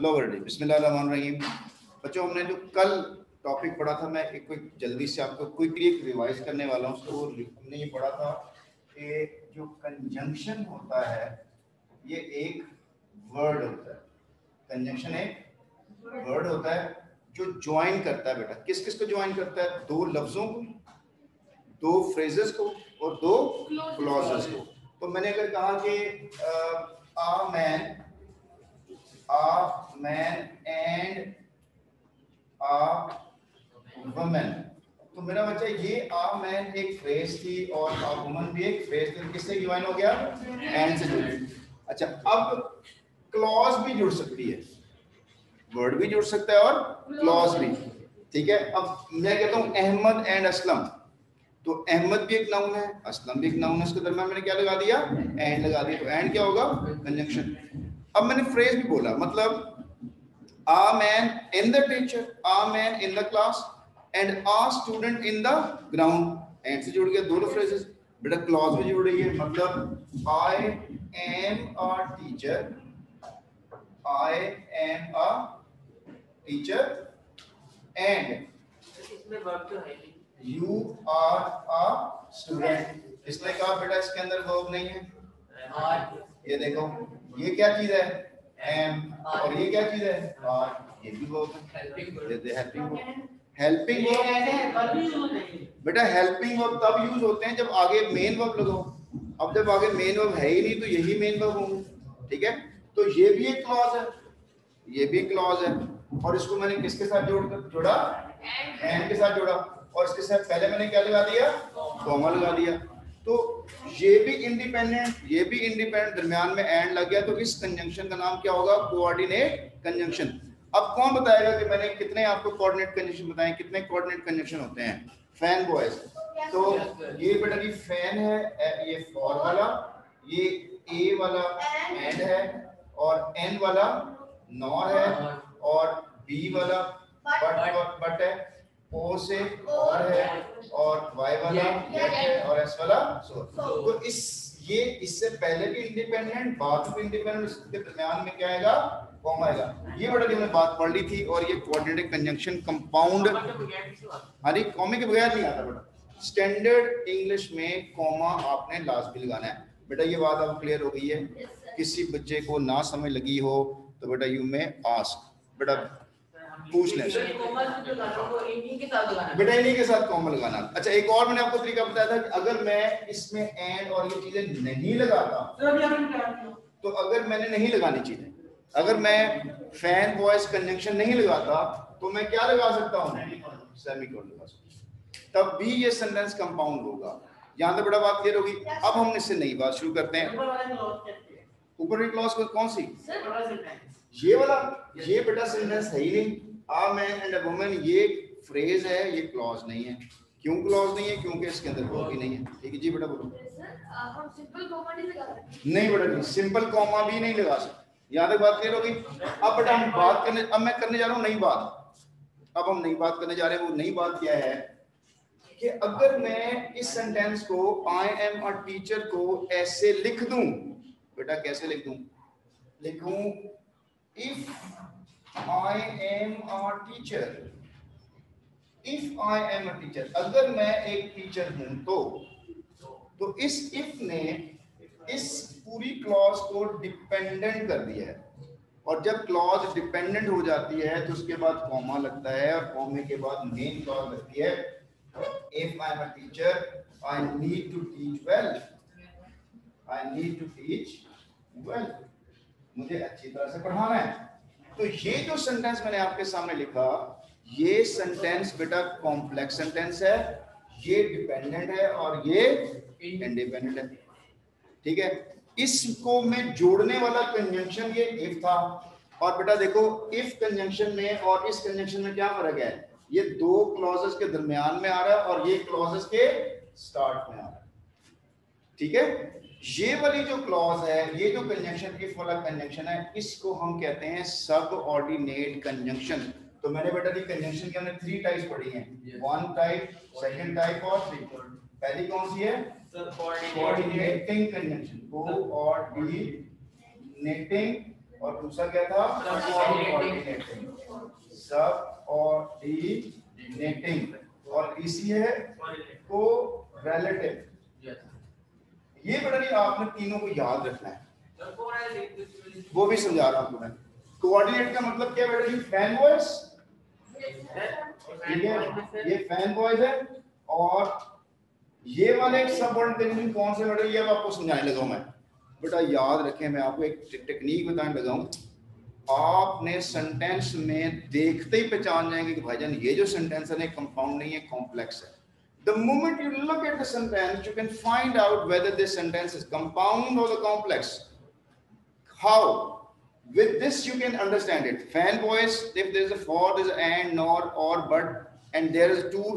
Lower D. बिस्मिल्लाहिर्रहमानिर्रहीम। बच्चों, हमने जो कल टॉपिक पढ़ा था, मैं एक क्विक जल्दी से आपको क्विकली रिवाइज करने वाला हूँ। तो हमने ये पढ़ा था कि जो कंजंक्शन होता है ये एक वर्ड होता है। कंजंक्शन एक वर्ड होता है जो ज्वाइन करता है। बेटा किस किस को ज्वाइन करता है? दो लफ्जों को, दो फ्रेजेस को और दो क्लॉजेस को। तो मैंने अगर कहा कि a man and a woman, तो मेरा बच्चा ये a man एक फ्रेज थी और a woman भी एक फ्रेज थी। किससे ज्वाइन हो गया? एंड से जुड़ गई। अच्छा, अब क्लॉज भी जुड़ सकती है, वर्ड भी जुड़ सकता है और क्लॉज भी। ठीक है, अब मैं कहता हूँ अहमद एंड असलम, तो अहमद भी एक नाउन है, असलम भी एक नाउन है, इसके दरम्यान मैंने क्या लगा दिया? एंड लगा दिया। तो एंड क्या होगा? कंजंक्शन। अब मैंने फ्रेज भी बोला, मतलब a man in the teacher, a man in the class and a student in the ground। And से जुड़ गया दोनों फ्रेजेस। बेटा क्लॉज भी जुड़ रही है, मतलब I am a teacher, I am a teacher and you are a student। इसने कहा बेटा इसके अंदर वर्ब नहीं है। ये देखो, ये क्या चीज है? एम। और ये क्या चीज है? आर। ये भी वर्ब है। Helping verb. हेल्पिंग वर्ब बेटा, हेल्पिंग वर्ब तब यूज होते हैं जब आगे मेन वर्ब लगाओ। अब जब आगे मेन वर्ब है ही नहीं तो यही मेन वर्ब होंगे। ठीक है, तो ये भी एक क्लॉज है, ये भी क्लॉज है। और इसको मैंने किसके साथ जोड़ा? एंड के साथ जोड़ा। और इसके साथ पहले मैंने क्या लगा दिया? कॉमा लगा दिया। तो ये भी इंडिपेंडेंट, ये भी इंडिपेंडेंट, दरमियान में एंड लग गया। तो इस कंजंक्शन का नाम क्या होगा? Coordinate conjunction. अब कौन बताएगा कि मैंने कितने आपको कोऑर्डिनेट कंजंक्शन बताए? कितने कोऑर्डिनेट कंजंक्शन होते हैं? Fan boys. तो ये बेटा जी फैन है, ये फॉर वाला, ये ए वाला एंड है, और एन वाला नॉर है, और बी वाला बट है, ओ से और है, और वाई वाला येट है, और एस वाला सो। तो ये इससे पहले भी इंडिपेंडेंट, बाद में इंडिपेंडेंट, इसके दरमियान में क्या आएगा? कॉमा आएगा। ये बड़ा हमने बात पढ़ ली थी। और ये कोऑर्डिनेट कंजंक्शन कंपाउंड, अरे कॉमे के बगैर नहीं आता बेटा। स्टैंडर्ड इंग्लिश में कॉमा आपने लास्ट में लगाना है। बेटा ये बात अब क्लियर हो गई है? किसी बच्चे को ना समझ लगी हो तो बेटा यू में आस्क, बेटा पूछ लें बेटा इन्हीं के साथ कॉमा लगाना। अच्छा, एक और मैंने आपको तरीका बताया था कि अगर मैं इसमें एंड और ये चीजें नहीं लगाता, तो अगर मैंने नहीं लगानी चीजें, अगर मैं फैन वॉइस कंजंक्शन नहीं लगाता तो मैं क्या लगा सकता हूँ? सेमीकोलन लगा सकता हूँ, तब भी ये सेंटेंस कंपाउंड होगा। यहाँ तक बड़ा बात क्लियर होगी। अब हम इससे नई बात शुरू करते हैं। ऊपर वाली क्लॉज कौन सी? ये वाला। ये बेटा सेंटेंस है ही नहीं। आ मैन एंड अ वुमन ये फ्रेज है, ये क्लॉज नहीं है। क्यों क्लॉज नहीं है? क्योंकि इसके अंदर वर्ब ही नहीं है। ठीक है जी बेटा बोलो। हम सिंपल कॉमा नहीं लगा सकते? नहीं बेटा नहीं, सिंपल कॉमा भी नहीं लगा सकते। यहाँ तक बात क्लियर होगी? अब बेटा हम बात करने, अब मैं करने जा रहा हूँ नई बात। अब हम नई बात करने जा रहे हैं। वो नई बात क्या है कि अगर मैं इस सेंटेंस को आई एम अ टीचर को ऐसे लिख दूं, बेटा कैसे लिख दूं? लिखूं if I am a teacher, if I am a teacher, अगर मैं एक टीचर हूं तो इस इफ ने इस पूरी क्लॉज को डिपेंडेंट कर दिया है। और जब क्लॉज डिपेंडेंट हो जाती है तो उसके बाद कॉमा लगता है, और कॉमे के बाद मेन क्लॉज लगती है। If I am a teacher, I need to teach well. I need to teach well. मुझे अच्छी तरह से पढ़ाना है। तो ये जो सेंटेंस मैंने आपके सामने लिखा, ये सेंटेंस बेटा कॉम्प्लेक्स सेंटेंस है, ये डिपेंडेंट है और ये इंडिपेंडेंट है। ठीक है, इसको में जोड़ने वाला कंजंक्शन ये इफ था। और बेटा देखो, इफ कंजंक्शन में और इस कंजंक्शन में क्या फर्क है? ये दो क्लॉजेस के दरमियान में आ रहा है और ये क्लॉजेस के स्टार्ट में आ रहा है। ठीक है, ये वाली जो क्लॉज है, ये जो कंजंक्शन इफ वाला कंजंक्शन है, इसको हम कहते हैं सब ऑर्डिनेट कंजंक्शन। तो मैंने बेटा जी कंजंक्शन के हमने 3 टाइप्स पढ़ी हैं, 1 टाइप, 2nd टाइप और 3rd। पहली कौन सी है? कोऑर्डिनेटिंग कंजंक्शन, कोऑर्डिनेटिंग और दूसरा क्या था सबऑर्डिनेटिंग, सबऑर्डिनेटिंग, और इसी है को रिलेटिव। ये बेटा नहीं आपने तीनों को याद रखना है, वो भी समझा रहा हूं मैं। कोऑर्डिनेट का मतलब क्या बेटा जी? फैन वॉइस, ठीक है, ये फैन वॉइस है, और ये वाले सबऑर्डिनेट कौन से बेटा? ये अब आपको समझाने लगा हूं मैं। बेटा याद रखें, मैं आपको एक टेक्निक बताने लगा हूं, आपने सेंटेंस में देखते ही पहचान जाएंगे कि भाईजान ये जो सेंटेंस है कंपाउंड नहीं है, कॉम्प्लेक्स है। The moment you look at the sentence, you can find out whether this sentence is compound or the complex. How? With this you can understand it. Fan voice, if there is a for, there is an and, nor, or, but, and there is two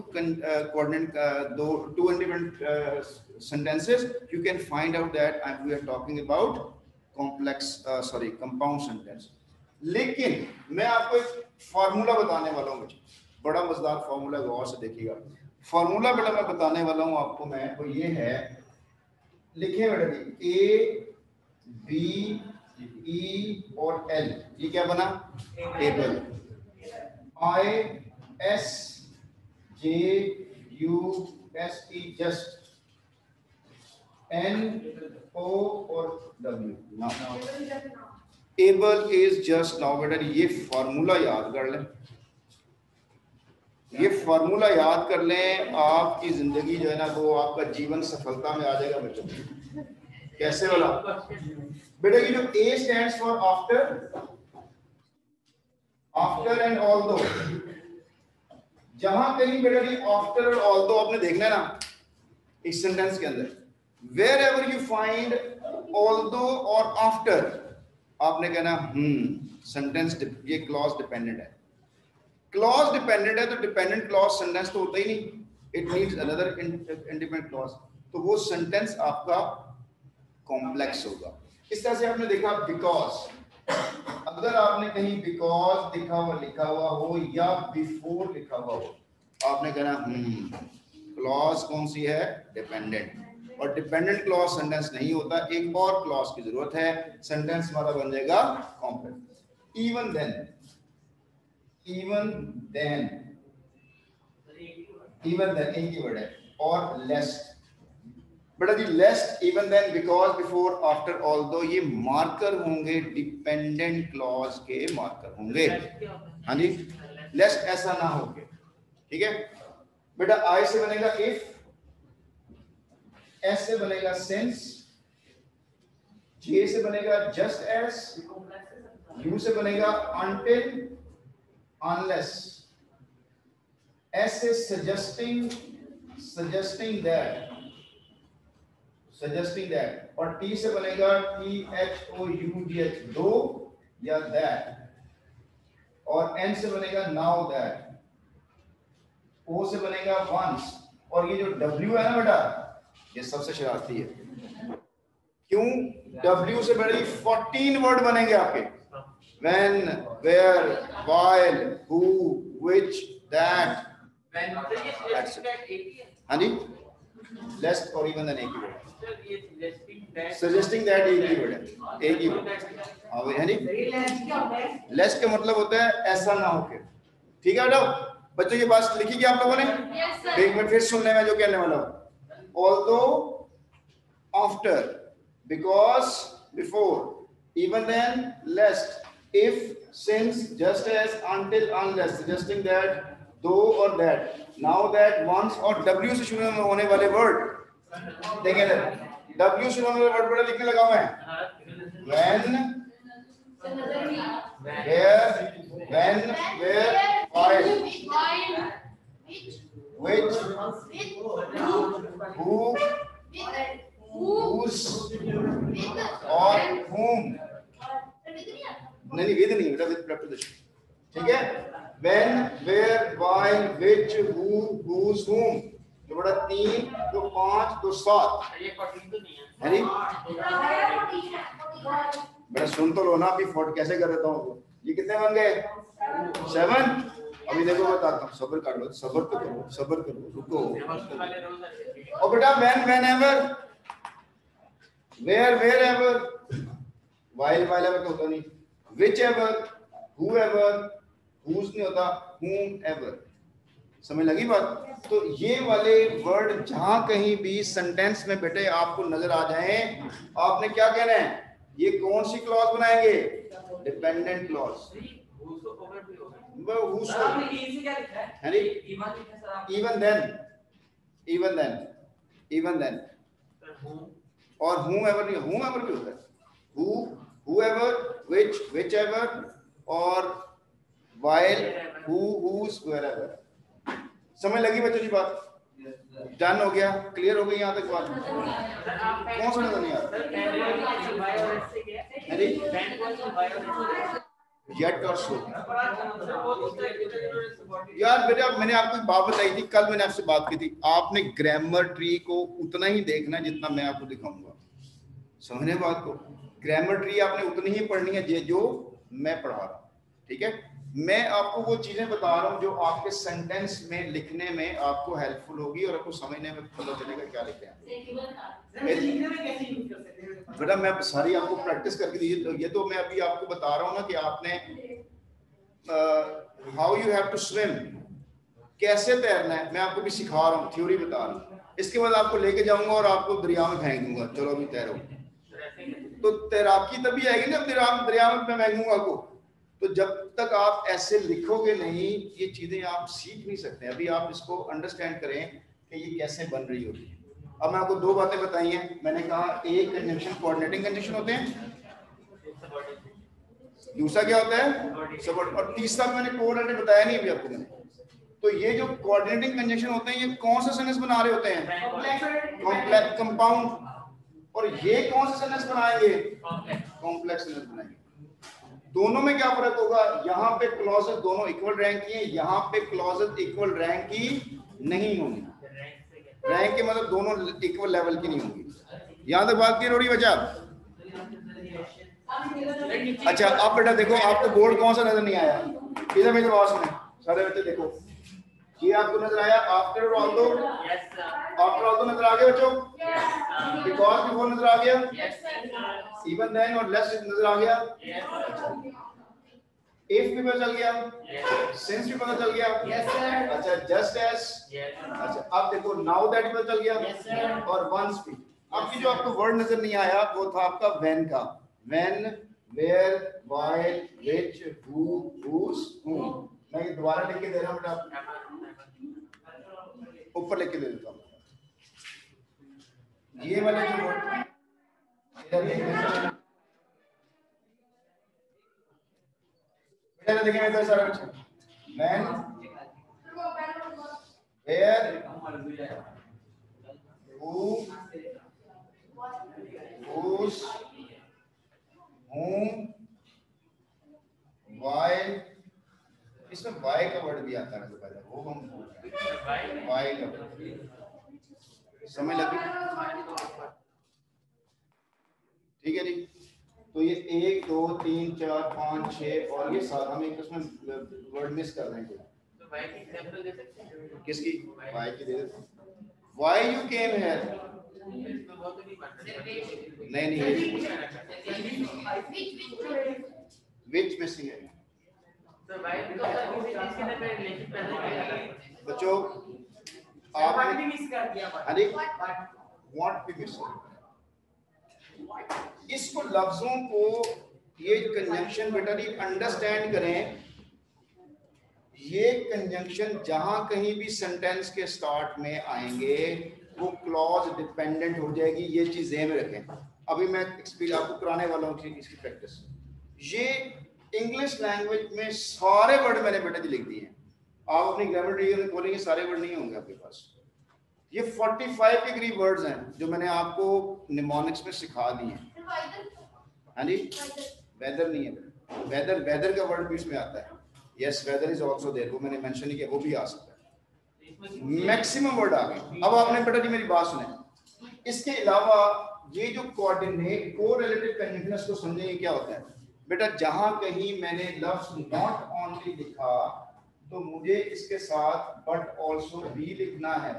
independent sentences, you can find out that we are talking about compound sentence. लेकिन मैं आपको एक formula बताने वाला हूँ, मुझे बड़ा मजेदार फार्मूला, गौर से देखिएगा। फार्मूला बेटा मैं बताने वाला हूँ आपको, मैं तो ये है, लिखिए बेटा जी, ए बी ई और एल, ये क्या बना? Table. I S J U S T just, N O और W now. Table is just now. बेटा ये फार्मूला याद कर लें, ये फार्मूला याद कर लें, आपकी जिंदगी जो है ना वो आपका जीवन सफलता में आ जाएगा बच्चों। कैसे वाला? बेटा ये जो ए stands for after, after and although, जहां कहीं बेटा ये आफ्टर और ऑल्दो आपने देखना है ना इस सेंटेंस के अंदर, wherever you find although और आफ्टर, आपने कहना सेंटेंस ये क्लॉज डिपेंडेंट है। क्लॉज डिपेंडेंट है तो डिपेंडेंट क्लॉज सेंटेंस तो होता ही नहीं, it needs another independent clause, तो वो सेंटेंस आपका कॉम्प्लेक्स होगा। इस तरह से आपने देखा बिकॉज, अगर आपने कहीं बिकॉज लिखा हुआ हो या बिफोर लिखा हुआ हो, आपने कहना क्लॉज कौन सी है? डिपेंडेंट। और डिपेंडेंट क्लॉज सेंटेंस नहीं होता, एक और क्लॉज की जरूरत है, सेंटेंस हमारा बन जाएगा कॉम्प्लेक्स। इवन देन, एक ही वर्ड है, और लेस्ट। बेटा जी lest, even then, because, before, after, although, ये मार्कर होंगे, डिपेंडेंट क्लॉज के मार्कर होंगे। हाँ जी, लेस्ट ऐसा ना हो, ठीक है बेटा। आई से बनेगा इफ, एस से बनेगा सिंस, जे से बनेगा जस्ट एज, यू से बनेगा until, unless, S is suggesting that, और T से बनेगा THOUGH, दो या that, और N से बनेगा now that, O से बनेगा once, और ये जो W है ना बेटा, ये सबसे शरारती है। क्यों? W से बड़ी 14 वर्ड बनेंगे आपके, when, where, while, who, which, that, हाँ जी, lest और even then एक ही वर्ड, suggesting that एक ही वर्ड है, एक ही वर्ड, हाँ जी। lest का मतलब होता है ऐसा ना होके, ठीक है बेटा। बच्चों ये बात लिखी क्या आप लोगों ने? एक मिनट फिर सुन ले मैं जो कहने वाला हूँ। although, after, because, before, even then, lest, if, since, just as, until, unless, suggesting that, though or that, now that, once, और W से शुरू होने वाले वर्ड देखें ना, W से शुरू होने वाले वर्ड बड़ा लिखने लगा मैं, when, where, while, which, who, whose, और whom, नहीं विद नहीं बेटा, विद preposition, ठीक है। when, where, while, which, who, whose, whom, तो बड़ा 3, तो 5, तो 7, है नहीं? बड़ा सुन तो लो ना, अभी फोर्ट कैसे कर देता हूँ। ये कितने बन गए? 7। अभी देखो बताता हूँ, सब्र कर लो, सब्र तो करो, सब्र करो, रुको। और बेटा when, whenever, where, wherever, while, whenever तो होता नहीं, whichever, whoever, whose नहीं होता, whomever। समझ लगी बात? तो ये वाले वर्ड जहां कहीं भी सेंटेंस में बेटे आपको नजर आ जाए, आपने क्या कहना है? ये कौन सी क्लॉज बनाएंगे? Dependent clause. इवन देन और whomever नहीं, whomever भी होता है, whoever, whichever और while, whose, wherever। समझ लगी बच्चों की बात? डन हो गया? क्लियर हो गई यहाँ तक बात? कौन सा नजर नहीं आ रहा? येट और सो। यार बेटा मैंने आपको एक बात बताई थी, कल मैंने आपसे बात की थी, आपने ग्रामर ट्री को उतना ही देखना जितना मैं आपको दिखाऊंगा। समझने बात को? ग्रामर ट्री आपने उतनी ही पढ़नी है जो मैं पढ़ा रहा हूँ, ठीक है? मैं आपको वो चीजें बता रहा हूँ जो आपके सेंटेंस में लिखने में आपको हेल्पफुल होगी और आपको समझने में पता चलेगा क्या लिखते हैं। बेटा मैं सारी आपको प्रैक्टिस करके दी, ये तो मैं अभी आपको बता रहा हूँ ना कि आपने how you have to swim, कैसे तैरना है, मैं आपको भी सिखा रहा हूँ, थ्योरी बता रहा हूँ। इसके बाद आपको लेके जाऊंगा और आपको दरिया में फेंक दूंगा, चलो अभी तैरो। तो तैराकी तभी आएगी ना दरिया में मैं फेंकूंगा आपको। तो जब तक आप ऐसे लिखोगे नहीं, ये चीजें आप सीख नहीं सकते। अभी आप इसको अंडरस्टैंड करें कि ये कैसे बन रही होती है। अब मैं आपको दो बातें बताई हैं। मैंने कहा एक कंजंक्शन कोऑर्डिनेटिंग कंजंक्शन होते हैं, दूसरा क्या होता है सबऑर्डिनेट, और तीसरा मैंने कोऑर्डिनेट बताया नहीं अभी आपको मैंने। तो ये जो कोऑर्डिनेटिंग कंजंक्शन होते हैं, ये कौन सा सेंटेंस बना रहे होते हैं? Complex compound. और ये कौन सा सेंटेंस बनाएंगे? कॉम्प्लेक्स सेंटेंस बनाएंगे। दोनों में क्या फर्क होगा? यहाँ पे क्लॉजेस दोनों इक्वल रैंक की है, यहाँ पे क्लॉजेस इक्वल रैंक की नहीं होंगी। रैंक के मतलब दोनों इक्वल लेवल की नहीं होंगी। यहाँ तक बात क्लियर हो रही है बच्चा? अच्छा अब बेटा देखो, आपको बोर्ड कौन सा नजर नहीं आया? इधर मेरे पास में सारे बच्चे देखो, ये आपको नजर आया? आफ्टर ऑल दो, आफ्टर ऑल दो नजर आ गया बच्चों? बिकॉज बिफोर नजर आ गया? इवन देन और लेस नजर आ गया? इफ भी पता चल गया? सिंस भी पता चल गया? अच्छा जस्ट एज? अच्छा अब देखो नाउ दैट पता चल गया? और वंस भी। अब ये जो आपको वर्ड नजर नहीं आया वो था आपका व्हेन का। When, where, while, which, who, whose, whom। मैं दोबारा लिख के दे रहा हूं बेटा, ऊपर लिख के दे देता हूं। ये वाले जो वर्ड देखिए मेरे सारा कुछ man, where, who, whose, whom, while. इसमें वाई का वर्ड भी आता है, पहले वो हम वाई का वर्ड समझ लगी? ठीक है जी। तो ये 1 2 3 4 5 6 और ये 7, हम एक उसमें वर्ड मिस कर रहे हैं। तो वाई की एग्जांपल दे सकते हैं? किसकी? वाई की दे देते हैं। Why you came here? नहीं विच मिसिंग है। तो वाई बच्चों आप भी मिस कर दिया। अरे व्हाट भी मिस कर, इसको लफ्जों को ये कंजंक्शन बेटा जी अंडरस्टैंड करें। ये कंजंक्शन जहां कहीं भी सेंटेंस के स्टार्ट में आएंगे वो क्लॉज डिपेंडेंट हो जाएगी। ये चीज ध्यान में रखें। अभी मैं आपको कराने वाला हूँ इसकी प्रैक्टिस। ये इंग्लिश लैंग्वेज में सारे वर्ड मैंने बेटा जी लिख दिए हैं। आप अपनी ग्रामर ट्री में खोलेंगे सारे वर्ड नहीं होंगे आपके पास। ये 45 के करीब वर्ड्स हैं जो मैंने आपको निमोनिक्स में सिखा दिए हैं। हाँ जी, वेदर नहीं है, वेदर का वर्ड भी इसमें आता है। Yes whether is also there, वो मैंने मेंशन नहीं किया, वो भी आ सकता है। मैक्सिमम वर्ड आ गए। अब आपने बेटा जी मेरी बात सुने। इसके अलावा ये जो कोऑर्डिनेट कोरिलेटेड कंजंक्शंस को समझेंगे क्या होता है बेटा। जहां कहीं मैंने लफ्ज नॉट ओनली लिखा तो मुझे इसके साथ बट आल्सो भी लिखना है।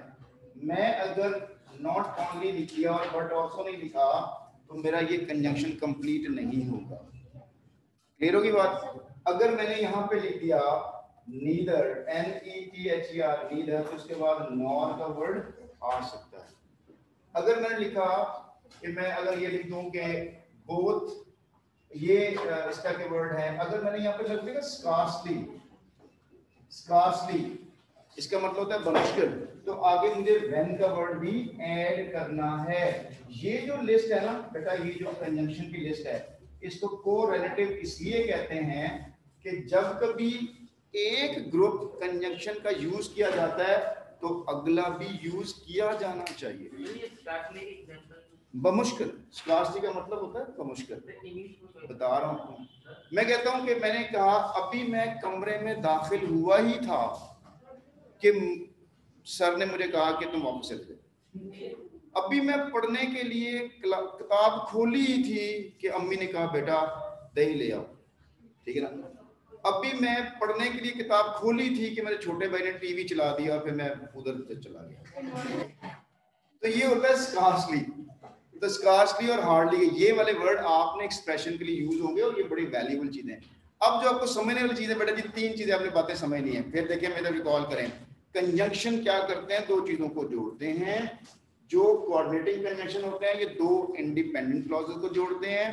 मैं अगर नॉट ओनली लिख लिया और बट आल्सो नहीं लिखा तो मेरा ये कंजंक्शन कंप्लीट नहीं होगा। क्लियर होगी बात। अगर मैंने यहाँ पे लिख दिया नीदर, NETHER नीदर, तो उसके बाद नॉर का वर्ड आ सकता है। अगर मैंने लिखा कि मैं अगर ये लिख दूं कि बोथ, ये इस तरह के वर्ड है। अगर मैंने यहाँ पे लिख दिया स्कार्सली, स्कार्सली इसका मतलब होता है बमुश्किल, तो आगे मुझे व्हेन का वर्ड भी ऐड करना है। ये जो लिस्ट है ना बेटा, ये जो कंजंक्शन की लिस्ट है, इसको कोरिलेटिव इसलिए कहते हैं कि जब कभी एक ग्रुप कंजंक्शन का यूज किया जाता है तो अगला भी यूज किया जाना चाहिए। बमुश्किल, स्कार्सली का मतलब होता है बमुश्किल। बता रहा हूँ, मैं कहता हूँ कि मैंने कहा अभी मैं कमरे में दाखिल हुआ ही था कि सर ने मुझे कहा कि तुम वापस चले जाओ। अभी मैं पढ़ने के लिए किताब खोली ही थी कि अम्मी ने कहा बेटा दही ले आओ, ठीक है ना। अभी मैं पढ़ने के लिए किताब खोली थी कि मेरे छोटे भाई ने टीवी चला दिया और फिर मैं उधर चला गया। तो ये होता है स्कार्सली। तो स्कार्सली और हार्डली, ये वाले वर्ड आपने एक्सप्रेशन के लिए यूज होंगे और ये बड़ी वैल्यूएबल चीजें हैं। अब जो आपको समझने वाली चीजें बेटा जी, तीन चीजें आपने बातें समझनी है। फिर देखिए मेरे रिकॉल करें, कंजंक्शन क्या करते हैं, दो चीजों को जोड़ते हैं। जो कोऑर्डिनेटिंग कंजंक्शन होते हैं ये दो इंडिपेंडेंट क्लॉजेस को जोड़ते हैं।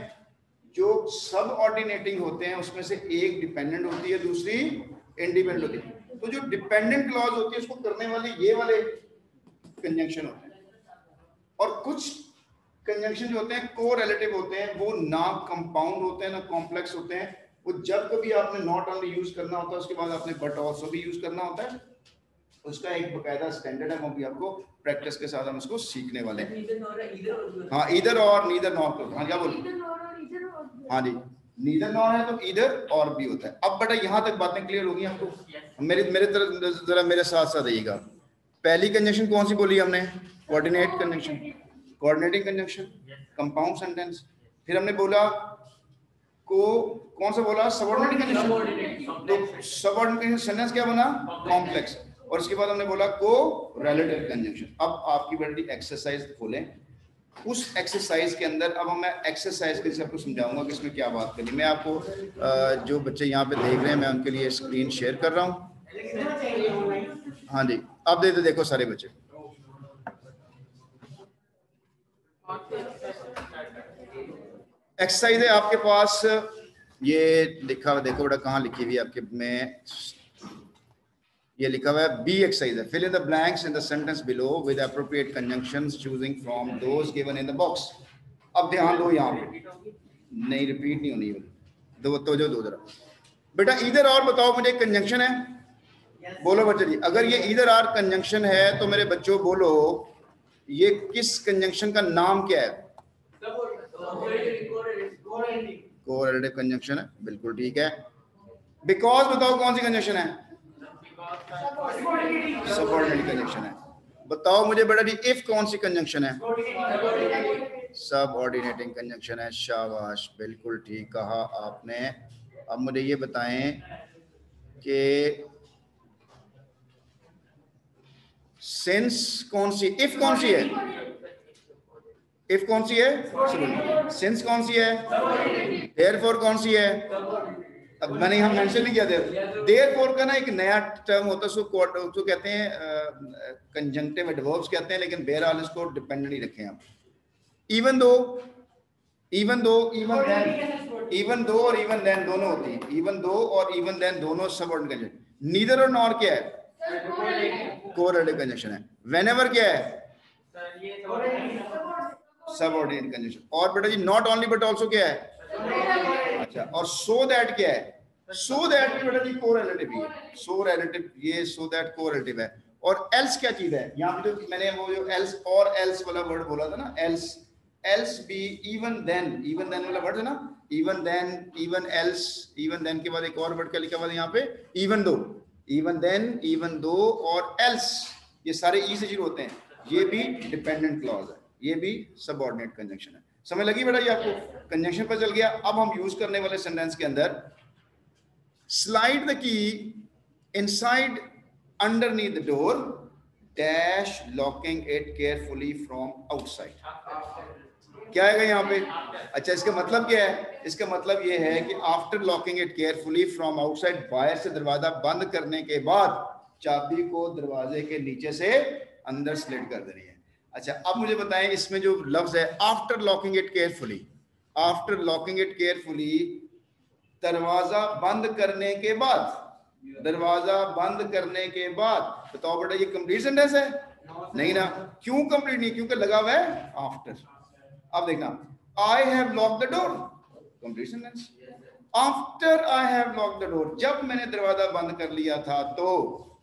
जो सब ऑर्डिनेटिंग होते हैं उसमें से एक डिपेंडेंट होती है, दूसरी इंडिपेंडेंट होती है। तो जो डिपेंडेंट क्लॉज होती है उसको करने वाले ये वाले कंजंक्शन होते हैं। और कुछ कंजंक्शन जो होते हैं कोरिलेटिव होते हैं, वो ना कंपाउंड होते हैं ना कॉम्प्लेक्स होते हैं। वो जब कभी आपने नॉट ओनली यूज करना होता है उसके बाद आपने बट ऑल्सो भी यूज करना होता है। उसका एक बकायदा स्टैंडर्ड है, वो भी आपको प्रैक्टिस के साथ हम उसको सीखने वाले हैं। हाँ, इधर और नीदर नॉट होता है। हाँ क्या बोल, हाँ जी, नीदर नॉट है तो इधर और भी होता है। अब बेटा यहाँ तक बातें क्लियर होगी आपको। मेरे मेरे तरफ जरा मेरे साथ साथ आइएगा। पहली कंजंक्शन कौन सी बोली हमने, coordinate conjunction, coordinating conjunction, compound sentence. फिर हमने बोला को कौन सा बोला, सबऑर्डिनेट कंजंक्शन। तो सबऑर्डिनेट सेंटेंस क्या बना, कॉम्प्लेक्स। और उसके बाद हमने बोला को रिलेटिव कंजंक्शन। अब आपकी बड़ी एक्सरसाइज खोलें, उस एक्सरसाइज के अंदर अब मैं एक्सरसाइज के आपको समझाऊंगा कि इसमें क्या बात करनी। मैं आपको जो बच्चे यहाँ पे देख रहे हैं मैं उनके लिए स्क्रीन शेयर कर रहा हूँ। हाँ जी, अब देखो सारे बच्चे, एक्सरसाइज है आपके पास, ये लिखा हुआ देखो बेटा कहाँ लिखी हुई है आपके में, ये लिखा हुआ है बी एक्सरसाइज है, fill in the blanks in the sentence below with appropriate conjunctions choosing from those given in the box. अब ध्यान दो, यहाँ पे नहीं रिपीट नहीं होनी, दो तो जो दो जरा बेटा, इधर और बताओ मुझे कंजंक्शन है, बोलो बच्चे जी। अगर ये इधर आर कंजंक्शन है तो मेरे बच्चों बोलो ये किस कंजंक्शन का नाम क्या है, कोरिलेटिव कंजंक्शन है, बिल्कुल ठीक है। बिकॉज बताओ कौन सी कंजंक्शन है, सबऑर्डिनेट कंजंक्शन है। बताओ मुझे बेटा जी इफ कौन सी कंजंक्शन है, सबऑर्डिनेटिंग कंजंक्शन है, शाबाश बिल्कुल ठीक कहा आपने। अब मुझे ये बताएं कि सिंस कौन सी, इफ कौन सी है, इफ कौन सी है, सिंस कौन सी है, देयरफॉर कौन सी है। अब मैंने यहाँ मेंशन नहीं किया देयरफॉर का ना एक नया टर्म होता है, उसको कहते हैं कंजंक्टिव एडवर्ब्स कहते हैं, लेकिन बहरहाल इसको डिपेंडेंट ही रखें आप। Even though, even though, even then, even though और इवन देन दोनों होती है, इवन दो और इवन देन दोनों सबऑर्डिनेट कंजंक्शन। नीदर और नॉर क्या है, कोरिलेटिव कंजंक्शन है। व्हेनेवर क्या है, सबऑर्डिनेट कंजंक्शन। और बेटा जी नॉट ओनली बट आल्सो क्या है, अच्छा। और सो दैट क्या है, सो दैट भी बेटा जी कोरिलेटिव ही है, सो रिलेटिव, ये सो दैट कोरिलेटिव है। और एल्स क्या चीज है, यहाँ पे जो मैंने वो जो एल्स और एल्स वाला वर्ड बोला था ना, एल्स, एल्स भी इवन देन वाला वर्ड है ना, even then, even else, even then के बाद एक और वर्ड क्या लिखा हुआ है यहाँ पे, even though, even then, even though और एल्स, ये सारे ई से शुरू होते हैं, ये भी डिपेंडेंट क्लॉज है, ये भी सबऑर्डिनेट कंजंक्शन है। समझ लगी बेटा ये आपको, कंजंक्शन पर चल गया। अब हम यूज करने वाले सेंटेंस के अंदर, slide the key inside underneath the door dash locking it carefully from outside। क्या आएगा यहाँ पे? अच्छा, इसका मतलब क्या है? इसका मतलब ये है कि after locking it carefully from outside, बाहर से दरवाजा बंद करने के बाद चाबी को दरवाजे के नीचे से अंदर स्लिड कर देनी है। अच्छा, अब मुझे बताएं इसमें जो लफ्ज है after locking it carefully, after locking it carefully, दरवाजा बंद करने के बाद, दरवाजा बंद करने के बाद, बताओ बेटा ये कंप्लीट सेंटेंस है? नहीं ना। क्यों कंप्लीट नहीं? क्योंकि लगा हुआ है आफ्टर। अब देखना, I have lock the door, complete sentence. After I have lock the door, जब मैंने दरवाजा बंद कर लिया था, तो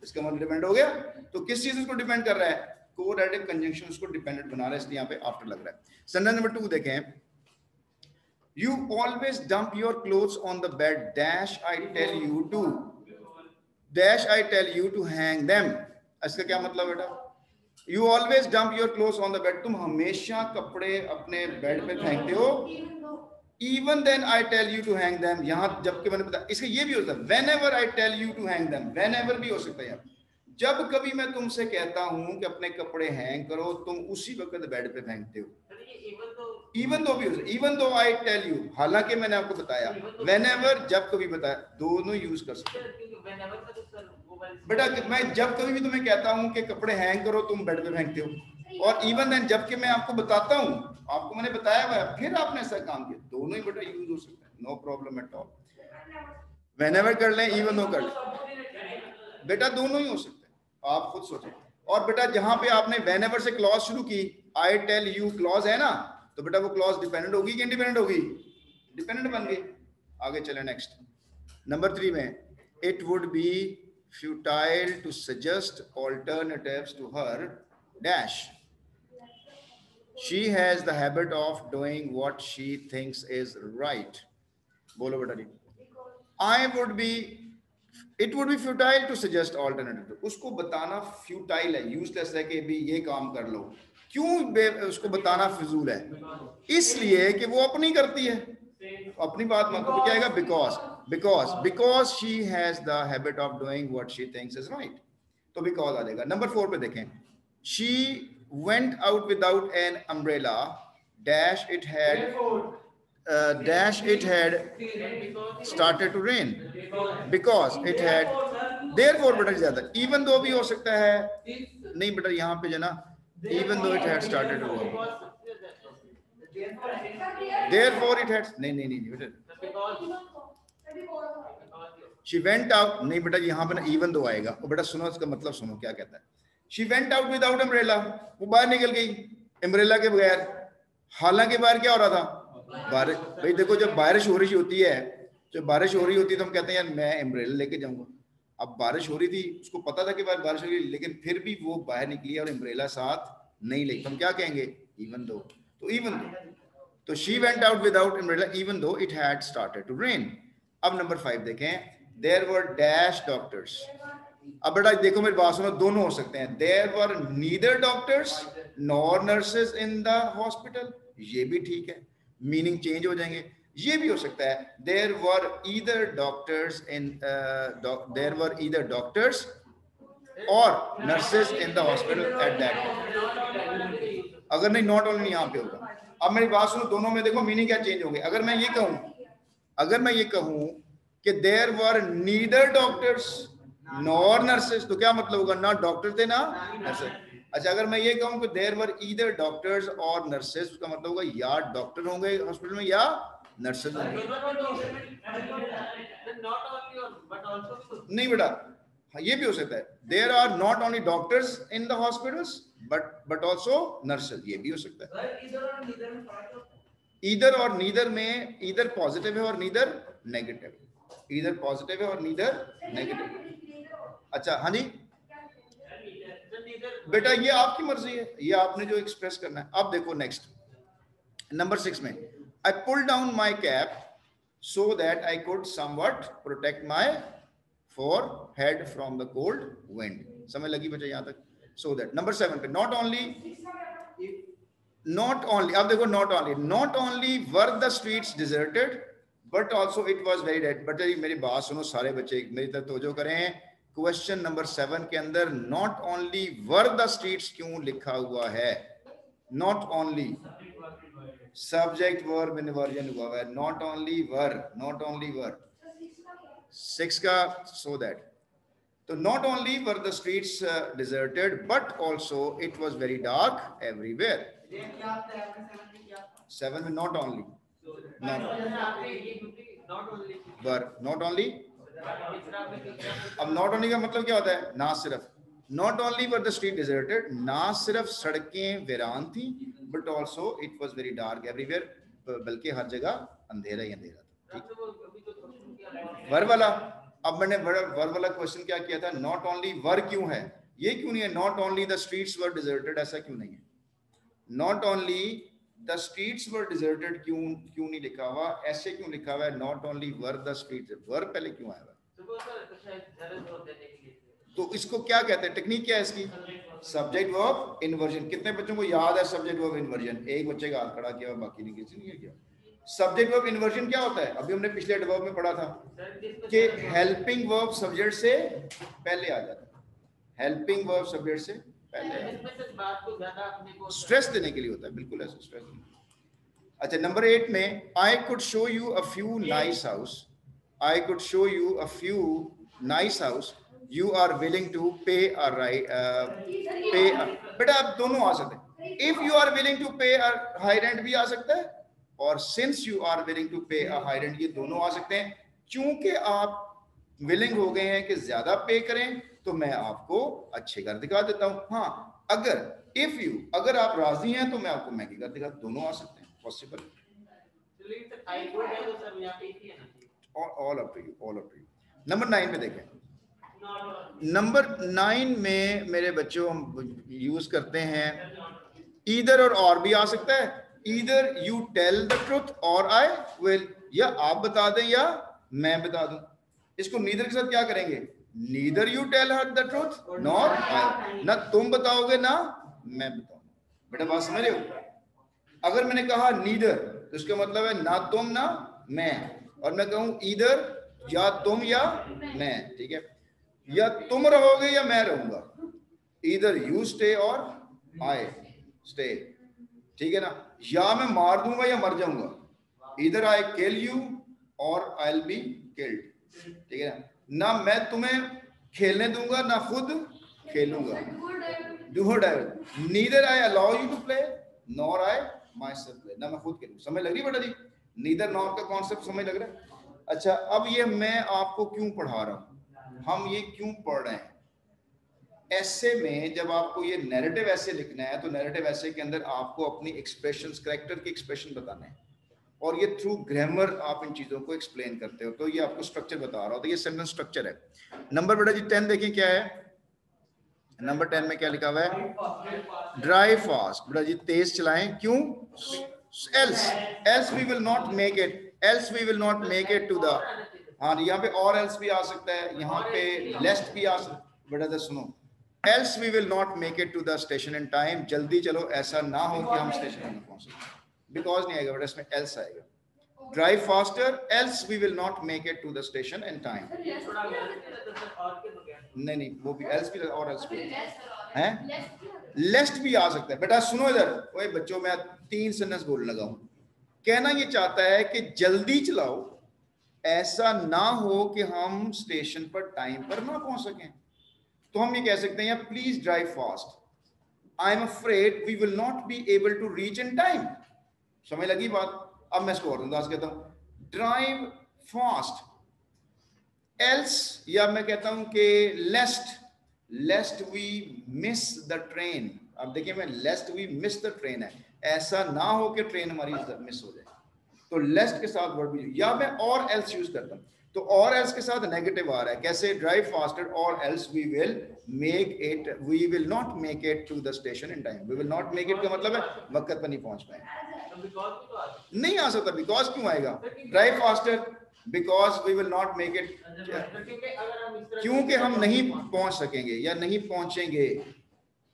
इसका मतलब डिपेंड हो गया। तो किस चीज उसको डिपेंड कर रहा है? कोरेलेटिव कंजंक्शन उसको डिपेंडेंट बना रहा है, इसलिए यहाँ पे आफ्टर लग रहा है। सेंटेंस नंबर 2 देखें, you always dump your clothes on the bed dash I tell you to, dash I tell you to hang them, इसका क्या मतलब बेटा? You always dump your clothes on the bed, तुम हमेशा कपड़े अपने बेड पे फेंकते हो। Even then I tell you to hang them, यहाँ जबकि मैंने बताया, इसका ये भी होता है whenever I tell you to hang them, whenever भी हो सकता है यार, जब कभी मैं तुमसे कहता हूं कि अपने कपड़े हैंग करो, तुम उसी वक्त बेड पे फेंकते हो। इवन दो भी हो सकता है, even though I tell you, हालांकि मैंने आपको बताया, whenever जब कभी बताया, दोनों यूज कर सकते हो बेटा। मैं जब कभी भी तुम्हें कहता हूं कि कपड़े हैंग करो, तुम बेड पे फेंकते हो, और इवन देन जबकि मैं आपको बताता हूं, आपको मैंने बताया हुआ है, फिर आपने ऐसा काम किया, दोनों ही बेटा यूज हो सकता है, no problem at all. Whenever कर लें, इवन दो कर लें, बेटा दोनों ही हो सकते हैं, आप खुद सोचें। और बेटा जहां पे आपने व्हेनेवर से क्लॉज शुरू की, आई टेल यू क्लॉज है ना, तो बेटा वो क्लॉज डिपेंडेंट होगी कि इंडिपेंडेंट होगी? डिपेंडेंट बन गई। आगे चले नेक्स्ट, नंबर 3 में, it would be futile to suggest alternatives to her dash, she has the habit of doing what she thinks is right, बोलो बेटा जी। I would be, it would be futile to suggest alternative, उसको बताना futile है, useless है कि भी ये काम कर लो। क्यों उसको बताना फिजूल है? इसलिए कि वो अपनी करती है, अपनी बात मत क्या आएगा? because she has the habit of doing what she thinks is right, तो because आ जाएगा। नंबर 4 पे देखें, she went out without an umbrella dash it had started to rain because it had, therefore बेटा ज्यादा, even though भी हो सकता है, नहीं बेटा यहाँ पे जो ना, even though it had started to rain, therefore it had, नहीं बेटा, she went out, नहीं बेटा यहाँ पे ना even though आएगा, और बेटा सुनो इसका मतलब, सुनो क्या कहता है, she went out without umbrella, वो बाहर निकल गई umbrella के बगैर। हालांकि बाहर क्या हो रहा था? बारिश। भाई देखो, जब बारिश हो रही होती है, जब बारिश हो रही होती है तो हम कहते हैं यार मैं umbrella लेके जाऊंगा। अब बारिश हो रही थी, उसको पता था कि बारिश हो रही, लेकिन फिर भी वो बाहर निकली और umbrella साथ नहीं ली, तो हम क्या कहेंगे? even though। तो even though, तो she went out without umbrella even though it had started to rain। अब नंबर 5 देखें, there were dash doctors, अब बेटा देखो मेरी बात सुनो, दोनों हो सकते हैं, there were neither doctors nor nurses in the hospital, ये भी ठीक है, मीनिंग चेंज हो जाएंगे। ये भी हो सकता है, there were either doctors or nurses in the hospital at that time, अगर नहीं नॉट ओनली यहाँ पे होगा। अब मेरी बात सुनो, दोनों में देखो मीनिंग क्या चेंज होंगे। अगर मैं ये कहूं कि there were neither doctors nor nurses, तो क्या मतलब होगा? ना डॉक्टर थे ना नर्सेस। अच्छा, अगर मैं ये कहूं कि देयर वर ईदर डॉक्टर्स और नर्सेस, उसका मतलब होगा या डॉक्टर होंगे हॉस्पिटल में या नर्सेस होंगे। नहीं बेटा, ये भी हो सकता है, there are not only doctors in the hospitals but also nurses, ये भी हो सकता है। ईदर और नीदर में ईदर पॉजिटिव है और नीदर नेगेटिव, ईदर पॉजिटिव है और नीदर नेगेटिव। अच्छा हाँ जी बेटा, ये आपकी मर्जी है, ये आपने जो एक्सप्रेस करना है। अब देखो नेक्स्ट, नंबर 6 में, I pull down my cap so that I could somewhat protect my forehead from the cold wind। समझ लगी बच्चा यहाँ तक? so that। नंबर 7 पे, not only, अब देखो not only were the streets deserted but also it was very dead। बच्चा जी मेरी बात सुनो, सारे बच्चे मेरी तरफ तवज्जो करें। क्वेश्चन नंबर 7 के अंदर not only were the streets क्यों लिखा हुआ है? not only, subject verb inversion हुआ हुआ है, नॉट ओनली वर 6 का, सो दैट। तो not only were the streets deserted but also it was very dark everywhere. 7 में नॉट ओनली नॉट ओनली। अब नॉट ओनली का मतलब क्या होता है? ना सिर्फ। Not only were the street deserted, ना सिर्फ सड़कें वीरान थी, but also it was very dark everywhere, बल्कि हर जगह अंधेरा ही अंधेरा था। ठीक, वर वाला। अब मैंने वर वाला क्वेश्चन क्या किया था? नॉट ओनली वर क्यों है, ये क्यों नहीं है? Not only the streets were deserted, ऐसा क्यों नहीं है? Not only the streets were deserted क्यों नहीं लिखा हुआ? ऐसे क्यों लिखा हुआ है? Not only were the streets, were पहले क्यों आया हुआ? तो इसको क्या कहते हैं? टेक्निक क्या है इसकी? Subject verb inversion. कितने बच्चों को याद है सब्जेक्ट वर्ब इन्वर्जन? एक बच्चे का हाथ खड़ा किया, बाकी ने किसी ने किया। सब्जेक्ट वर्ब इन्वर्जन क्या होता है? अभी हमने पिछले एडवर्ब में पढ़ा था कि हेल्पिंग वर्ब सब्जेक्ट से पहले आ जाता है। हेल्पिंग वर्ब सब्जेक्ट से पहले स्ट्रेस देने के लिए होता है, बिल्कुल ऐसा स्ट्रेस। अच्छा, नंबर 8 में I could show you a few nice house, I could show you a few nice house, you are willing to pay a right, पे। बेटा आप दोनों आ सकते हैं। If you are willing to pay a high rent भी आ सकता है, और since you are willing to pay a high rent, ये दोनों आ सकते हैं। क्योंकि आप विलिंग हो गए हैं कि ज्यादा पे करें, तो मैं आपको अच्छे घर दिखा देता हूं। हाँ, अगर आप राजी हैं तो मैं आपको महंगी घर दिखा, दोनों आ सकते हैं, possible. All up to you. Number 9 पे देखें। नंबर 9 में मेरे बच्चों हम यूज करते हैं ईदर और भी आ सकता है। Either you tell the truth or I will, या आप बता दें या मैं बता दूं। इसको नीदर के साथ क्या करेंगे? Neither you tell her the truth nor I, ना तुम बताओगे ना मैं बताऊंगा। बेटा बात समझ रहे हो? अगर मैंने कहा नीदर तो इसका मतलब है ना तुम ना मैं, और मैं कहूं ईदर या तुम या मैं, ठीक है? या तुम रहोगे या मैं रहूंगा, ईदर यू स्टे और आई स्टे, ठीक है ना? या मैं मार दूंगा या मर जाऊंगा, ईदर आई किल यू और आई विल बी किल्ड, ठीक है ना? ना मैं तुम्हें खेलने दूंगा ना खुद खेलूंगा, do or die. Neither I allow you to play nor I myself play, ना मैं खुद खेलूं। समझ लग रही बेटा जी? नीदर नॉर का कॉन्सेप्ट समझ लग रहा है? अच्छा, अब ये मैं आपको क्यों पढ़ा रहा हूं, हम ये क्यों पढ़ रहे हैं? ऐसे में जब आपको ये नैरेटिव ऐसे लिखना है, तो नैरेटिव ऐसे के अंदर आपको अपनी एक्सप्रेशंस, कैरेक्टर के एक्सप्रेशन बताने हैं, और ये थ्रू ग्रामर आप इन चीजों को एक्सप्लेन करते हो। तो ये आपको स्ट्रक्चर बता रहा हो, तो ये सेंटेंस स्ट्रक्चर है। नंबर बेटा जी 10 देखिए क्या है। नंबर 10 में क्या लिखा हुआ है? Drive fast. बेटा जी तेज चलाएं, क्यों? Else we will not make it, else we will not make it to the, हाँ यहाँ पे और एल्स भी आ सकता है, यहाँ पे लेस्ट भी आ सकता है। बेटा सुनो, else we will not make it to the station in time, जल्दी चलो ऐसा ना हो कि हम स्टेशन में पहुंच सकें। बिकॉज नहीं आएगा बेटा, इसमें एल्स आएगा। Drive faster else we will not make it to the station in time. नहीं, वो भी एल्स भी और एल्स भी है, लेस्ट भी आ सकता है। बेटा सुनो इधर, ओए बच्चों, मैं 3 सेंटेंस बोलने लगा हूं। कहना ये चाहता है कि जल्दी चलाओ, ऐसा ना हो कि हम स्टेशन पर टाइम पर ना पहुंच सकें। तो हम ये कह सकते हैं please drive fast, I am afraid we will not be able to reach in time. समझ लगी बात? अब मैं इसको और अंदाज कहता हूं, ड्राइव फास्ट एल्स, या मैं कहता हूं कि लेस्ट वी मिस द ट्रेन। अब देखिए मैं लेस्ट वी मिस द ट्रेन है, ऐसा ना हो कि ट्रेन हमारी मिस हो जाए, तो लेस्ट के साथ वर्ड भी, या मैं और एल्स यूज करता हूं, तो और एल्स के साथ नेगेटिव आ रहा है। कैसे? ड्राइव फास्टर और else we will make it, we will not make it to the station in time. We will not make it का मतलब है वक्त पर नहीं पहुंच पाए। नहीं आ सकता, बिकॉज क्यों आएगा? Drive faster because we will not make it, क्योंकि हम नहीं पहुंच सकेंगे या नहीं पहुंचेंगे।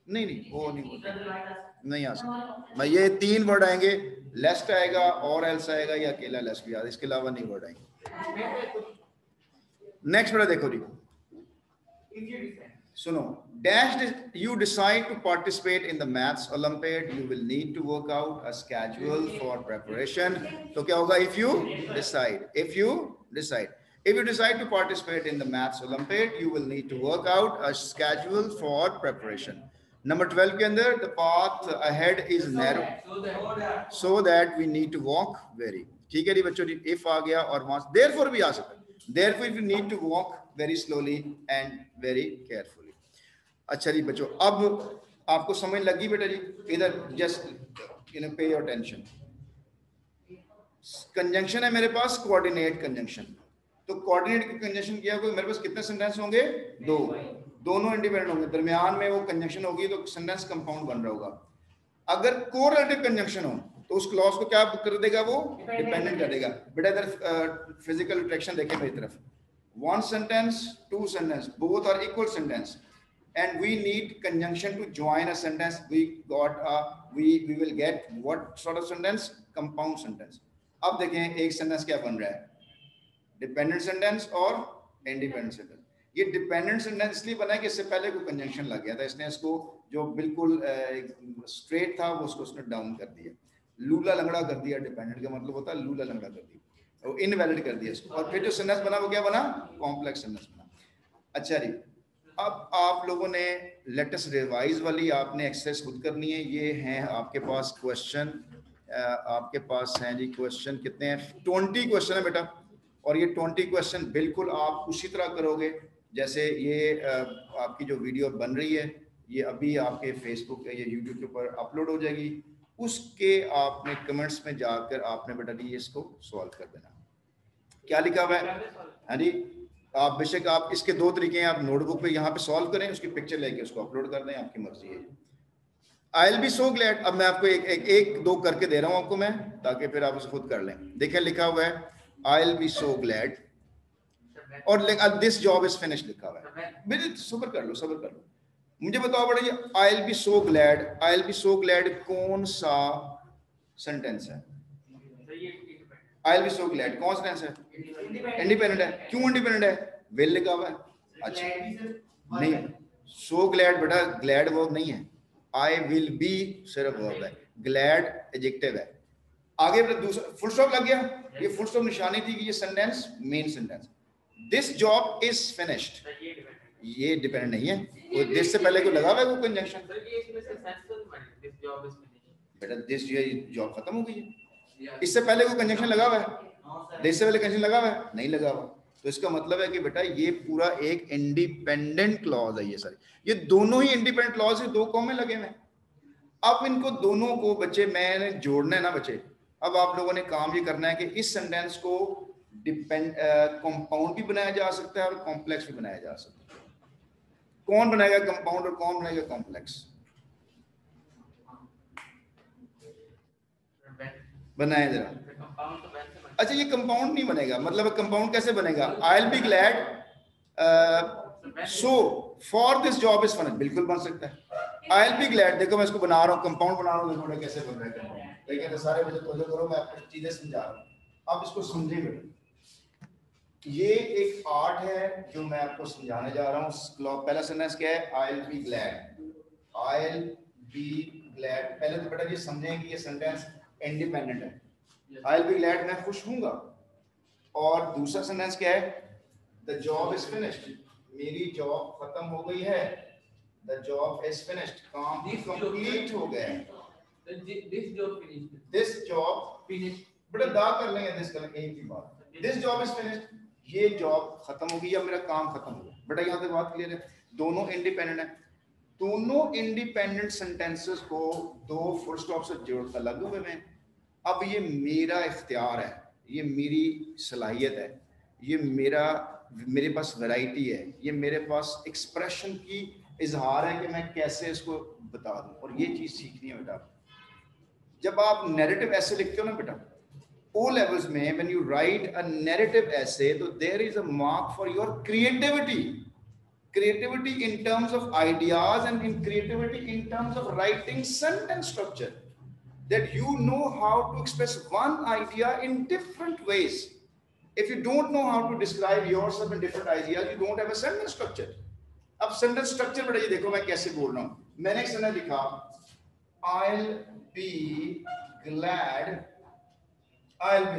नहीं वो नहीं आ सकता। मैं ये 3 वर्ड आएंगे, लेस्ट आएगा और एल्स आएगा या अकेला लेस्ट भी आएगा, इसके अलावा नहीं वर्ड आएंगे। नेक्स्ट बेटा देखो जी, सुनो, dash you decide to participate in the maths Olympiad, you will need to work out a schedule for preparation. So क्या होगा? If you decide to participate in the maths Olympiad, you will need to work out a schedule for preparation. Number 12 के अंदर the path ahead is narrow, so that we need to walk very. ठीक है जी बच्चों जी, if आ गया और वहां therefore भी आ सकता है. Therefore we need to walk very slowly and very carefully. अच्छा जी बच्चों, अब आपको समझ लगी बेटा जी? इधर जस्ट पे योर अटेंशन. कंजंक्शन है मेरे पास, कोऑर्डिनेट कंजंक्शन. तो कोऑर्डिनेट कंजंक्शन किया कोई, मेरे पास कितने सेंटेंस होंगे? दो. दोनों इंडिपेंडेंट होंगे, दरमियान में वो कंजंक्शन होगी तो सेंटेंस कंपाउंड बन रहा होगा. अगर कोरिलेटिव कंजंक्शन हो तो उस क्लॉज को क्या कर देगा? वो डिपेंडेंट कर देगा. बेटा इधर फिजिकल अट्रैक्शन देखें मेरी तरफ. One sentence, two sentence, both are equal sentence. And we need conjunction to join a sentence. We will get what sort of sentence? Compound sentence. अब देखें एक सेंटेंस क्या बन रहा है? डिपेंडेंट सेंटेंस और इंडिपेंडेंट सेंटेंस. ये डिपेंडेंट सेंटेंस इसलिए बना है कि इससे पहले कोई कंजंक्शन लग गया था, इसने इसको जो बिल्कुल स्ट्रेट था वो उसने डाउन कर दिया, लूला लंगड़ा कर दिया. डिपेंडेंट का मतलब होता है लूला लंगड़ा कर दिया, वो इनवैलिड कर दिया इसको. और फिर जो सेंटेंस बना वो क्या बना? कॉम्प्लेक्स सेंटेंस बना. अच्छा जी, अब आप लोगों ने लेटेस्ट रिवाइज वाली आपने एक्सरसाइज खुद करनी है. ये हैं आपके पास क्वेश्चन, आपके पास हैं जी क्वेश्चन. कितने हैं? 20 क्वेश्चन है बेटा. और ये 20 क्वेश्चन बिल्कुल आप उसी तरह करोगे जैसे ये आपकी जो वीडियो बन रही है, ये अभी आपके फेसबुक या यूट्यूब के ऊपर अपलोड हो जाएगी. उसके आपने कमेंट्स में जाकर आपने बेटा जी इसको सॉल्व कर देना. क्या लिखा हुआ है? हाँ जी, आप बेशक आप इसके दो तरीके हैं. आप नोटबुक पे यहाँ पे सॉल्व करें, उसकी पिक्चर लेके उसको अपलोड कर दें, आपकी मर्जी है. I will be so glad. अब मैं आपको एक दो करके दे रहा हूँ आपको मैं, ताकि फिर आप उसे खुद कर लें. देखें लिखा हुआ है I will be so glad और दिस जॉब इज फिनिश लिखा हुआ है. मेरे सब्र कर लो, सब्र कर लो. मुझे बताओ बड़ा ये I will be so glad, I will be so glad कौन सा सेंटेंस है? I will be so glad कौन सा सेंटेंस है? इंडिपेंडेंट है. क्यों इंडिपेंडेंट है? विल लिखा हुआ है. अच्छा नहीं, सो ग्लैड बेटा ग्लैड वर्ब नहीं है. आई विल बी सिर्फ वर्ब है, ग्लैड एडजेक्टिव है. आगे बेटा दूसरा फुल स्टॉप लग गया. ये फुल स्टॉप निशानी थी कि ये sentence main sentence. This job is finished, ये डिपेंडेंट नहीं है. वो दिस से पहले को लगा हुआ है वो कंजंक्शन. बेटा दिस जॉब खत्म हो गई है, इससे पहले को कंजंक्शन लगा हुआ है. दिस से पहले कंजंक्शन लगा हुआ है? नहीं लगा हुआ. तो इसका मतलब है कि बेटा ये पूरा एक इंडिपेंडेंट क्लॉज है. ये सारे ये दोनों ही इंडिपेंडेंट क्लॉज है, दो कॉमे लगे हुए. अब इनको दोनों को बच्चे मैंने जोड़ना है ना बच्चे. अब आप लोगों ने काम ये करना है कि इस सेंटेंस को कंपाउंड भी बनाया जा सकता है और कॉम्प्लेक्स भी बनाया जा सकता है. कौन बनाएगा कंपाउंड और कौन बनाएगा कॉम्प्लेक्स? बनाए जरा. अच्छा ये कंपाउंड नहीं बनेगा, मतलब कंपाउंड कैसे बनेगा? I will be glad so for this job is finished, बिल्कुल बन सकता है. आई विल बी ग्लैड, देखो मैं इसको बना रहा हूँ, कंपाउंड बना रहा हूँ. देखो कैसे बन रहा है कंपाउंड. ठीक है, तो सारे मुझे तोजो करो, मैं आपको चीजें समझा रहा हूँ, आप इसको समझेंगे. ये एक आर्ट है जो मैं आपको समझाने जा रहा हूँ. पहला सेंटेंस क्या है? I will be glad. I will be glad. पहले तो बेटा ये समझें कि ये सेंटेंस इंडिपेंडेंट है. आई विल बी ग्लैड मैं खुश हूंगा. और दूसरा सेंटेंस क्या है? द जॉब इज फिनिश्ड, मेरी जॉब खत्म हो गई है. द जॉब इज फिनिश्ड, काम कंप्लीट हो गया है. This job finished. बेटा दा कर लेंगे दिस कर एक ही बात. दिस जॉब इज फिनिश्ड, ये जॉब खत्म हो गई या मेरा काम खत्म हो गया. बेटा यहाँ पे बात क्लियर है, दोनों इंडिपेंडेंट है. दोनों इंडिपेंडेंट सेंटेंसेस को दो फुल स्टॉप से जोड़कर लगे हुए में. अब ये मेरा इख्तियार है, ये मेरी सलाहियत है, ये मेरे पास वैरायटी है, ये मेरे पास एक्सप्रेशन की इजहार है कि मैं कैसे इसको बता दूं. और ये चीज़ सीखनी है बेटा. जब आप नैरेटिव ऐसे लिखते हो ना बेटा ओ लेवल्स में, when you write a narrative ऐसे, तो there is a mark for your creativity. Creativity in terms of ideas and in creativity in terms of writing sentence structure, that you know how to express one idea in different ways. If you don't know how to describe yourself in different ideas, you don't have a sentence structure. अब sentence structure बेटा ये देखो मैं कैसे बोल रहा हूं। मैंने एक सेंटेंस लिखा I'll be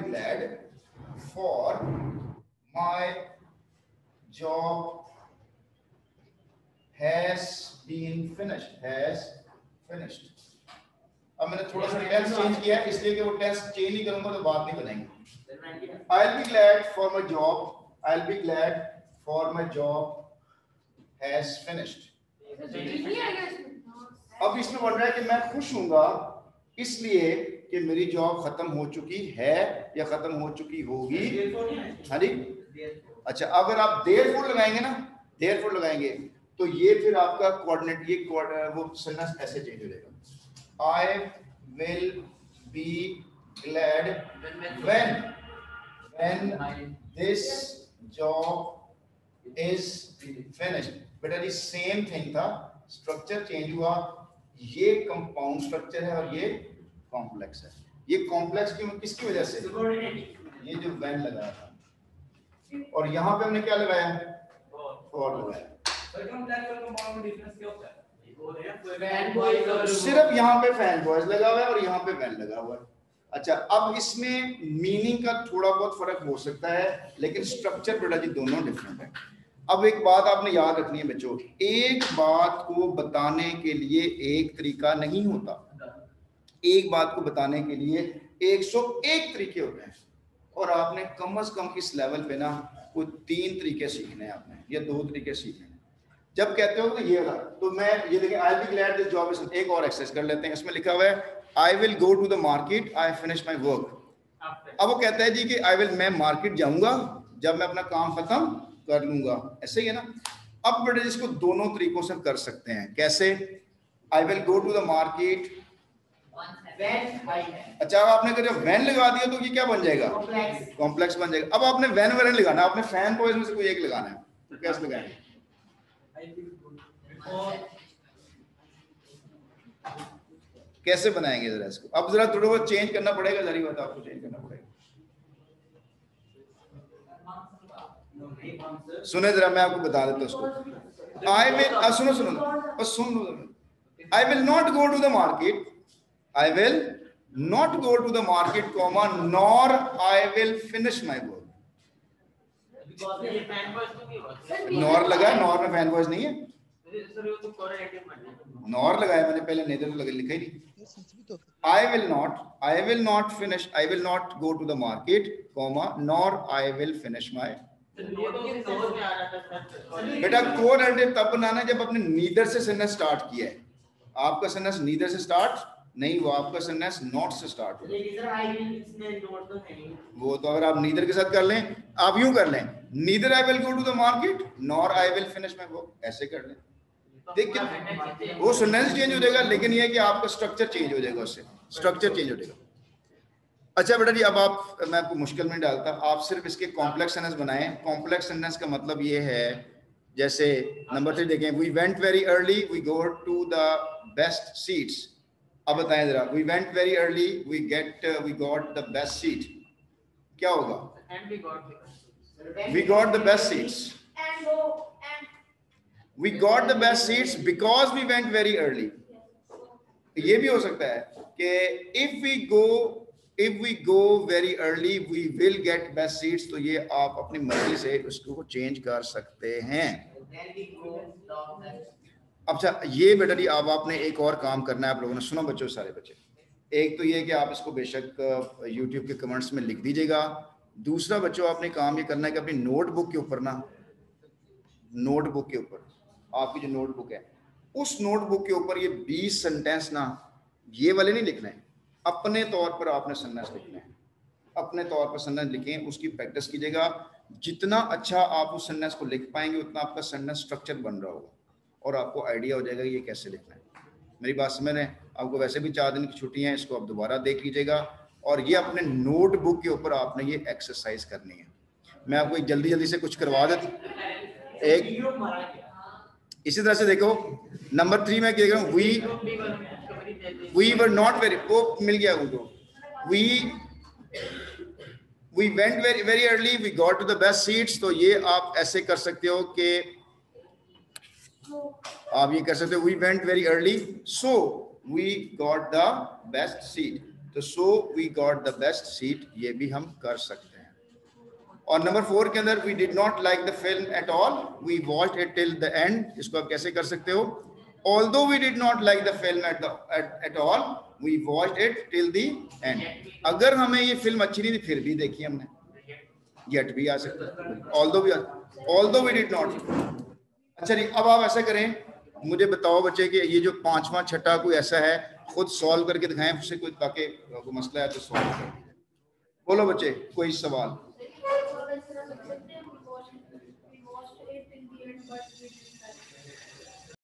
glad for my job has been finished। अब मैंने थोड़ा सा टेंस चेंज किया है इसलिए कि वो टेंस चेंज नहीं करूंगा तो बात नहीं बनेगी। I'll be glad for my job has finished। अब इसमें बन रहा है कि मैं खुश हूंगा इसलिए कि मेरी जॉब खत्म हो चुकी है या खत्म हो चुकी होगी। हाँ जी, अच्छा अगर आप देयरफॉर लगाएंगे ना, देयरफॉर लगाएंगे तो ये फिर आपका कोऑर्डिनेट ये वो सेंटेंस ऐसे चेंज हो जाएगा। I will be glad when this job is finished। बेटा जी सेम थिंग था, स्ट्रक्चर चेंज हुआ। ये कंपाउंड स्ट्रक्चर है और ये कॉम्प्लेक्स है। ये कॉम्प्लेक्स किसकी वजह से, ये जो when लगाया था और यहाँ पे हमने क्या लगाया, और लगाया। सिर्फ यहाँ पे फैन बॉयज लगा हुआ है और यहाँ पे when लगा हुआ है। अच्छा अब इसमें मीनिंग का थोड़ा बहुत फर्क हो सकता है लेकिन स्ट्रक्चर बेटा जी दोनों डिफरेंट है। अब एक बात आपने याद रखनी है बच्चों, एक बात को बताने के लिए एक तरीका नहीं होता, एक बात को बताने के लिए 101 तरीके होते हैं और आपने कम से कम इस लेवल पे ना कोई 3 तरीके सीखने हैं आपने या 2 तरीके सीखने हैं। जब कहते हो तो ये वाला, तो मैं ये देखिए I'll be glad this job is, एक और एक्सरसाइज कर लेते हैं। इसमें लिखा हुआ है I will go to the market, I finish my work। अब वो कहता है जी कि I will, मैं मार्केट जाऊंगा जब मैं अपना काम खत्म कर लूंगा, ऐसे ही है ना। अब बेटे इसको दोनों तरीकों से कर सकते हैं। कैसे, I will go to the market, अच्छा अब आपने जब when लगा दिया तो ये क्या बन जाएगा, कॉम्प्लेक्स बन जाएगा। अब आपने when वगैरह लगाना, आपने फैन बॉयज में से कोई एक लगाना है, तो कैसे लगाएंगे, कैसे बनाएंगे जरा इसको। अब जरा थोड़ा बहुत चेंज करना पड़ेगा, जरा बात आपको चेंज करना पड़ेगा। सुने जरा मैं आपको बता देता हूँ उसको। I will, सुनो बस सुन लो। I will not go to the market, I will not go to the market, comma, nor I will finish my work। Nor लगा, नॉर में फैन वॉइस नहीं है, नॉर लगाया मैंने पहले, नेदर लगा लिखा ही नहीं। I will not finish, I will not go to the market, comma, nor I will finish my। बेटा कोऑर्डिनेटिव तब बनाना जब आपने नीदर से सेंटेंस स्टार्ट किया है। आपका सेंटेंस नीदर से स्टार्ट नहीं हुआ, आपका सेंटेंस नॉट से स्टार्ट हुआ। वो तो अगर आप नीदर के साथ कर लें, आप यूं कर लें, neither I will go to the market nor I will finish my work, ऐसे कर लें। देखिए वो सेंटेंस चेंज हो जाएगा लेकिन ये है कि आपका स्ट्रक्चर चेंज हो जाएगा, उससे स्ट्रक्चर चेंज हो जाएगा। अच्छा बेटा जी अब आप, मैं आपको मुश्किल में डालता, आप सिर्फ इसके कॉम्प्लेक्स सेंटेंस बनाएं। कॉम्प्लेक्स सेंटेंस का मतलब ये है, जैसे नंबर 3 देखें, we went very early, we go to the best seats. अब बताएं जरा, we went very early, we got the best seat, क्या होगा, we got the best seats, we got the best seats because we went very early. ये भी हो सकता है कि if we go very early we will get best seats, तो ये आप अपनी मर्जी से उसको चेंज कर सकते हैं। अच्छा ये बेटा जी अब आपने एक और काम करना है आप लोगों ने, सुनो बच्चों, सारे बच्चे, एक तो ये कि आप इसको बेशक YouTube के कमेंट्स में लिख दीजिएगा। दूसरा बच्चों आपने काम ये करना है कि अपनी नोटबुक के ऊपर ना, नोटबुक के ऊपर आपकी जो नोटबुक है उस नोटबुक के ऊपर ये 20 सेंटेंस ना, ये वाले नहीं लिखना है, अपने तौर पर आपने सेंटेंस लिखना है, अपने तौर पर सेंटेंस लिखें, उसकी प्रैक्टिस कीजिएगा। जितना अच्छा आप उस सेंटेंस को लिख पाएंगे उतना आपका सेंटेंस स्ट्रक्चर बन रहा होगा और आपको आइडिया हो जाएगा ये कैसे लिखना है। मेरी बात समझ रहे हैं? आपको वैसे भी 4 दिन की छुट्टियां हैं, इसको आप दोबारा देख लीजिएगा और ये अपने नोटबुक के ऊपर आपने ये एक्सरसाइज करनी है। मैं आपको जल्दी से कुछ करवा देता, एक इसी तरह से देखो नंबर 3 में क्या करूं, we were not very, वो मिल गया उनको, we went very early, we got to the best seats। तो ये आप ऐसे कर सकते हो कि आप ये कर सकते हो, we went very early so we got the best seat, तो so we got the best seat ये भी हम कर सकते हैं। और नंबर 4 के अंदर we did not like the film at all, we watched it till the end, इसको आप कैसे कर सकते हो, although we did not like the film at all we watched it till the end. अगर हमें ये फिल्म अच्छी नहीं थी फिर भी देखी हमने, गेट भी आ सकता है, ऑल्दो वी डिड नॉट। अच्छा नहीं, अब आप ऐसा करें, मुझे बताओ बच्चे कि ये जो 5वां छठा कोई ऐसा है खुद सॉल्व करके दिखाएं, उससे कोई ताकि कोई मसला है तो सॉल्व कर दीजिए। बोलो बच्चे कोई सवाल।